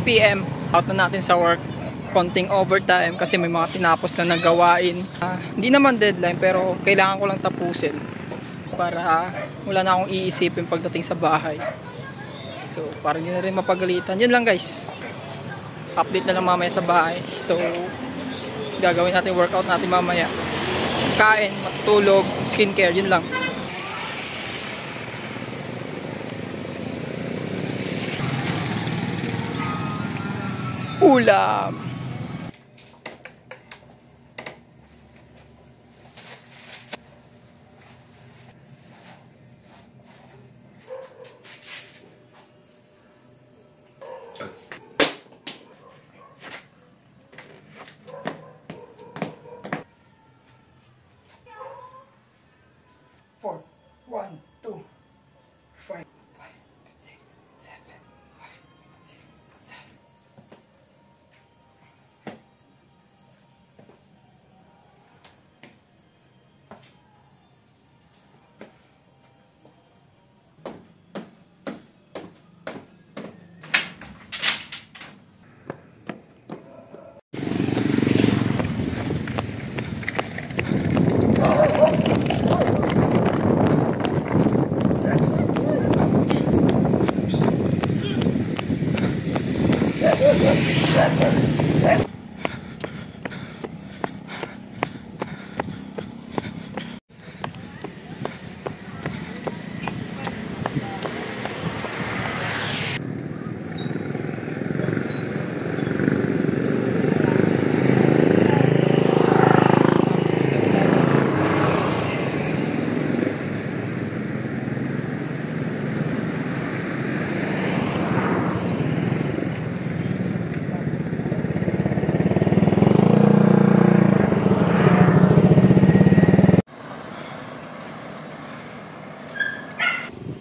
PM, out na natin sa work. Konting overtime kasi may mga tinapos na nagawain. Hindi naman deadline pero kailangan ko lang tapusin para wala na akong iisipin pagdating sa bahay. So para hindi na rin mapagalitan. Yun lang guys. Update na lang mamaya sa bahay. So gagawin natin workout natin mamaya. Kain, matulog, skincare, yun lang. Ulam. Four, 1, 2, 5, 6, 7, 5, 6, 7.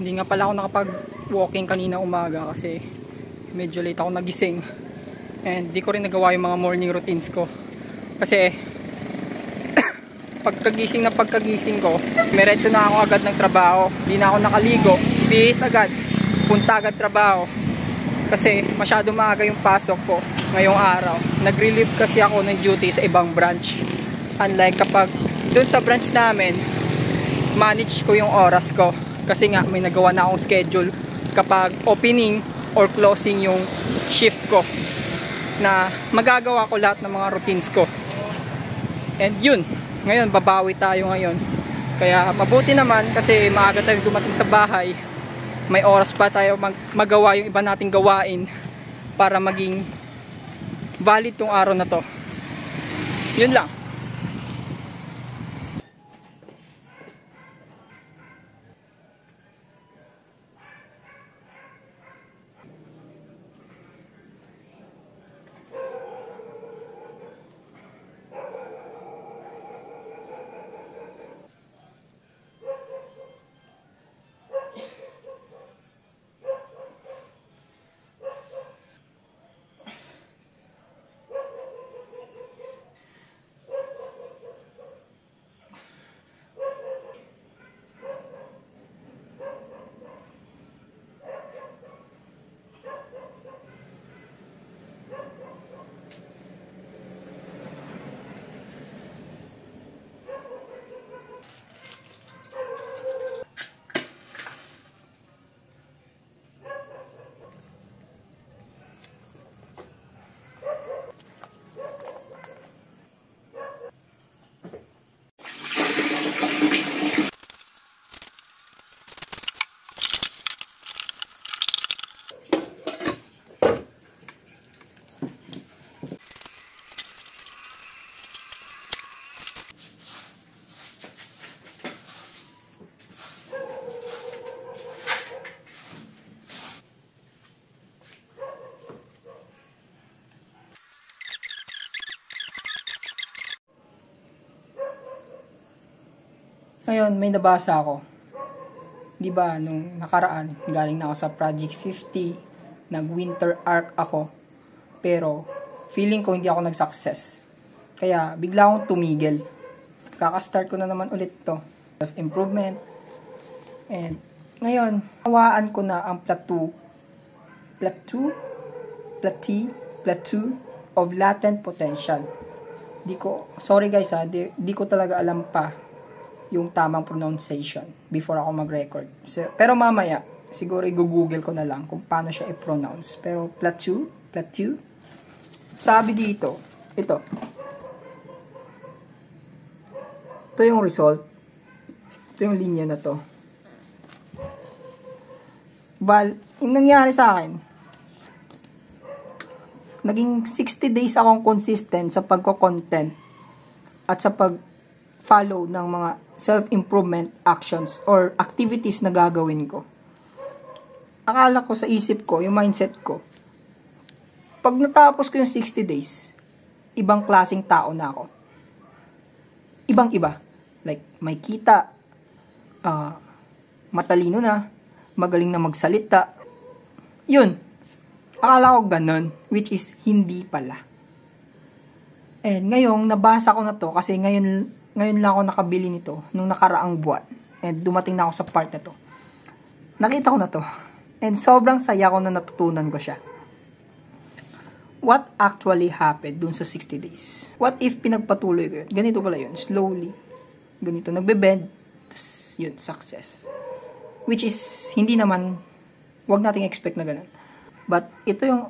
Hindi nga pala ako nakapag-walking kanina umaga kasi medyo late ako nagising. And di ko rin nagawa yung mga morning routines ko. Kasi pagkagising ko, meretso na ako agad ng trabaho. Hindi na ako nakaligo. Bihis agad. Punta agad trabaho. Kasi masyado maaga yung pasok ko ngayong araw. Nag-relieve kasi ako ng duty sa ibang branch. Unlike kapag dun sa branch namin, manage ko yung oras ko. Kasi nga may nagawa na akong schedule kapag opening or closing yung shift ko na magagawa ko lahat ng mga routines ko. And yun, ngayon babawi tayo ngayon. Kaya mabuti naman kasi maaga tayo dumating sa bahay. May oras pa tayo magawa yung iba nating gawain para maging valid tong araw na to. Yun lang. Ngayon, may nabasa ako. 'Di ba nung nakaraan, galing na ako sa Project 50, nag-winter arc ako. Pero feeling ko hindi ako nag-success. Kaya bigla akong tumigil. Kaka-start ko na naman ulit 'to. Self-improvement. And ngayon, hawaan ko na ang plateau. Plateau? plateau of latent potential. Sorry guys ha, di ko talaga alam pa yung tamang pronunciation before ako mag-record. Pero mamaya, siguro i-google ko na lang kung paano siya i-pronounce. Pero plateau, sabi dito, ito yung result. Ito yung linya na to. Yung nangyari sa akin, naging 60 days akong consistent sa pagko-content at sa pag-follow ng mga self-improvement actions or activities na gagawin ko. Akala ko sa isip ko, yung mindset ko, pag natapos ko yung 60 days, ibang klaseng tao na ako. Ibang-iba. Like, may kita, matalino na, magaling na magsalita. Yun. Akala ko ganun, which is hindi pala. And ngayong nabasa ko na to, kasi ngayon lang ako nakabili nito, nung nakaraang buwan. And dumating na ako sa part na to. Nakita ko na to. And sobrang saya ko na natutunan ko siya. What actually happened dun sa 60 days? What if pinagpatuloy ko yun? Ganito pala yun, slowly. Ganito, nagbe-bend. Yun, success. Which is, hindi naman, wag nating expect na ganun. But, ito yung,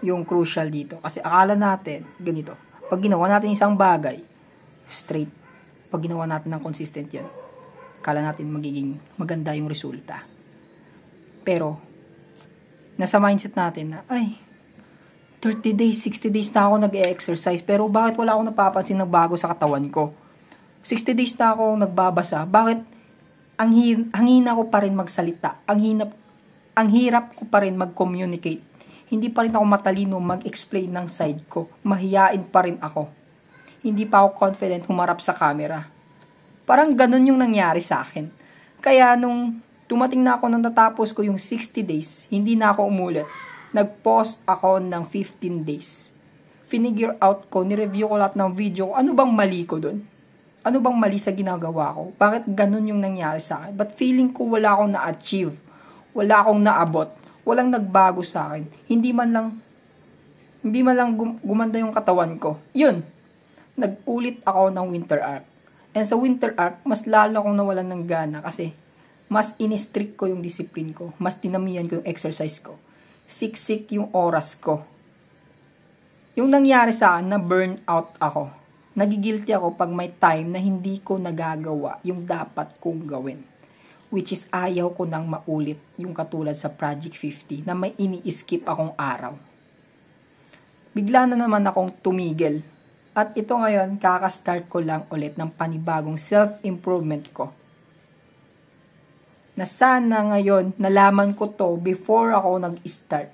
yung crucial dito. Kasi akala natin, ganito. Pag ginawa natin isang bagay, straight. Pag ginawa natin ng consistent yan, akala natin magiging maganda yung resulta. Pero, nasa mindset natin na, 30 days, 60 days na ako nag-e-exercise, pero bakit wala akong napapansin ng bago sa katawan ko? 60 days na ako nagbabasa, bakit ang hina ko pa rin magsalita? Ang hirap ko pa rin mag-communicate. Hindi pa rin ako matalino mag-explain ng side ko. Mahiyain pa rin ako. Hindi pa ako confident humarap sa camera. Parang ganun yung nangyari sa akin. Kaya nung dumating na ako nang natapos ko yung 60 days, hindi na ako umulit. Nag-pause ako ng 15 days. Finigure out ko, nireview ko lahat ng video ko. Ano bang mali ko dun? Ano bang mali sa ginagawa ko? Bakit ganun yung nangyari sa akin? But feeling ko wala akong na-achieve. Wala akong naabot. Walang nagbago sa akin. Hindi man lang gumanda yung katawan ko. Yun. Nag-ulit ako ng winter arc. And sa winter arc, mas lalo akong nawalan ng gana kasi mas in-strict ko yung discipline ko. Mas dinamihan ko yung exercise ko. Siksik yung oras ko. Yung nangyari sa akin, na burn out ako. Nagigilty ako pag may time na hindi ko nagagawa yung dapat kong gawin. Which is ayaw ko nang maulit yung katulad sa Project 50 na may ini-skip akong araw. Bigla na naman akong tumigil. At ito ngayon, kakastart ko lang ulit ng panibagong self-improvement ko. Na sana ngayon, nalaman ko to before ako nag-start.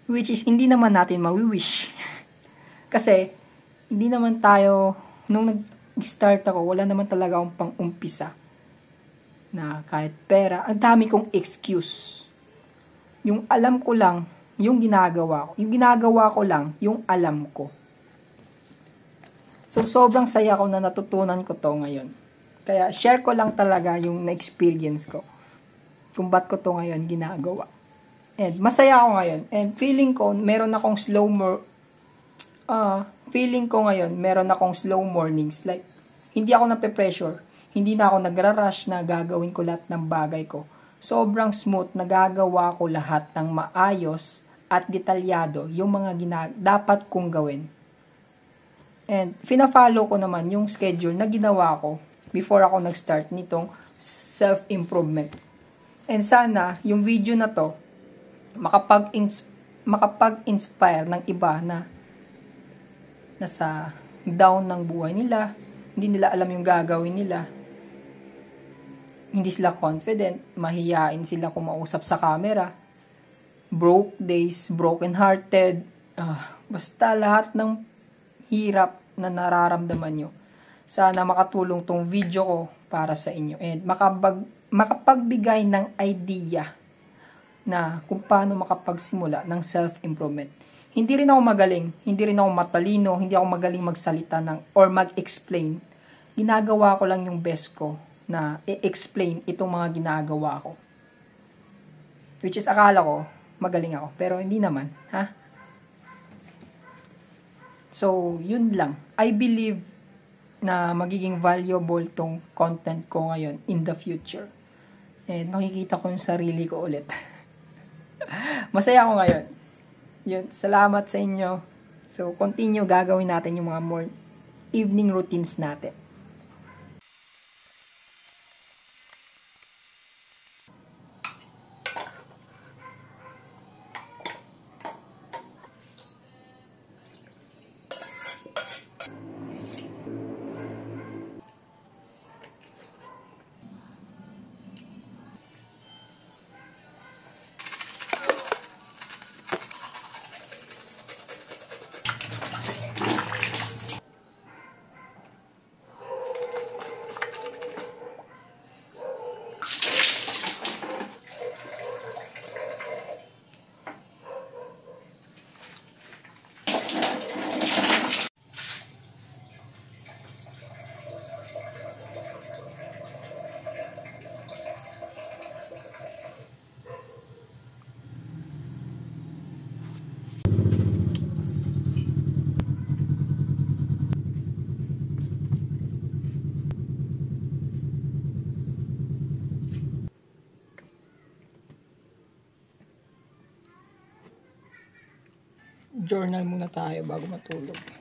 Which is, hindi naman natin mawi-wish. Kasi, hindi naman tayo, nung nag-start ako, wala naman talaga akong pang-umpisa. Na kahit pera, ang dami kong excuse. Yung alam ko lang, yung ginagawa ko. Yung ginagawa ko lang, yung alam ko. So, sobrang saya ko na natutunan ko to ngayon. Kaya, share ko lang talaga yung na-experience ko. Kung ba't ko to ngayon ginagawa. And, masaya ako ngayon. And, feeling ko ngayon, meron akong slow mornings. Like, hindi ako nape-pressure. Hindi na ako nagra-rush na gagawin ko lahat ng bagay ko. Sobrang smooth, nagagawa ko lahat ng maayos at detalyado yung mga dapat kong gawin. And, fina-follow ko naman yung schedule na ginawa ko before ako nag-start nitong self-improvement. And sana, yung video na to, makapag-inspire ng iba na nasa down ng buhay nila, hindi nila alam yung gagawin nila, hindi sila confident, mahiyain sila kumausap sa camera, broke days, broken hearted, basta lahat ng hirap na nararamdaman nyo. Sana makatulong tong video ko para sa inyo and makapagbigay ng idea na kung paano makapagsimula ng self-improvement. Hindi rin ako magaling, hindi rin ako matalino, hindi ako magaling magsalita or mag-explain. Ginagawa ko lang yung best ko na i-explain itong mga ginagawa ko. Which is akala ko, magaling ako. Pero hindi naman, ha? So, yun lang. I believe na magiging valuable tong content ko ngayon in the future. And makikita ko yung sarili ko ulit. Masaya ako ngayon. Yun, salamat sa inyo. So, continue gagawin natin yung mga more evening routines natin. Journal muna tayo bago matulog.